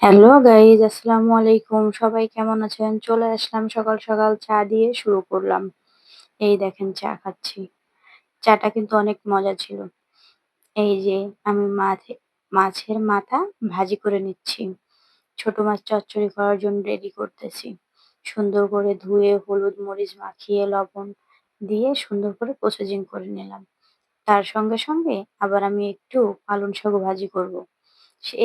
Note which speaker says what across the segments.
Speaker 1: Hello guys, আসসালামু আলাইকুম। সবাই কেমন আছেন? চলে আসলাম সকাল সকাল চা দিয়ে শুরু করলাম। এই দেখেন চা খাচ্ছি। চাটা কিন্তু অনেক মজা ছিল। এই যে আমি মাছের মাথা ভাজি করে নিচ্ছি। ছোট মাছ চচ্চড়ি করার জন্য রেডি করতেছি। সুন্দর করে ধুয়ে হলুদ মরিচ মাখিয়ে লবণ দিয়ে সুন্দর করে প্রসেসিং করে নিলাম। তার সঙ্গে সঙ্গে আবার আমি একটু পালং শাক ভাজি করব।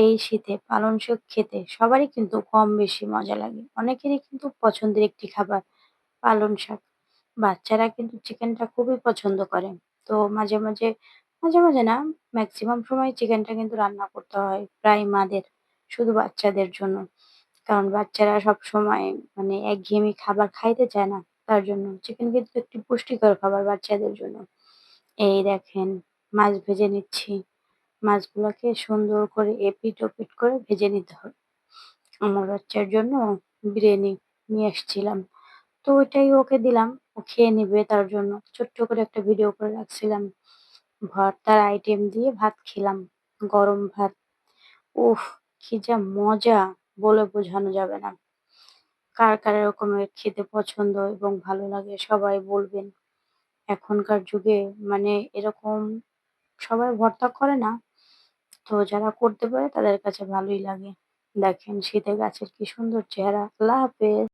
Speaker 1: এই শীতে পালং শাক খেতে সবারই কিন্তু কম বেশি মজা লাগে। অনেকেরই কিন্তু পছন্দের একটি খাবার পালং শাক। বাচ্চারা কিন্তু চিকেনটা খুবই পছন্দ করে। তো মাঝে মাঝে না, মেক্সিমাম সময় চিকেনটা কিন্তু রান্না করতে হয় প্রায় মাদের, শুধু বাচ্চাদের জন্য। কারণ বাচ্চারা সবসময় মানে একঘেয়েমি খাবার খাইতে চায় না। তার জন্য চিকেন কিন্তু একটি পুষ্টিকর খাবার বাচ্চাদের জন্য। এই দেখেন মাছ ভেজে নিচ্ছি। মাছগুলাকে সুন্দর করে এপিট-ওপিট করে ভেজে নিতে হবে। আমার বাচ্চার জন্য বিরিয়ানি নিয়ে আসছিলাম। তো ওইটাই ওকে দিলাম। ও খেয়ে নিবে তার জন্য। ছোট্ট করে একটা ভিডিও করে রাখছিলাম। ভর্তার আইটেম দিয়ে ভাত খেলাম। গরম ভাত। উফ! কি যা মজা! বলে বোঝানো যাবে না। কার এরকমের খেতে পছন্দ এবং ভালো লাগে সবাই বলবেন। এখনকার যুগে মানে এরকম সবাই ভর্তা করে না। তো যারা করতে পারে তাদের কাছে ভালোই লাগে। দেখেন শীতে গাছের কি সুন্দর চেহারা। আল্লাহ হাফেজ।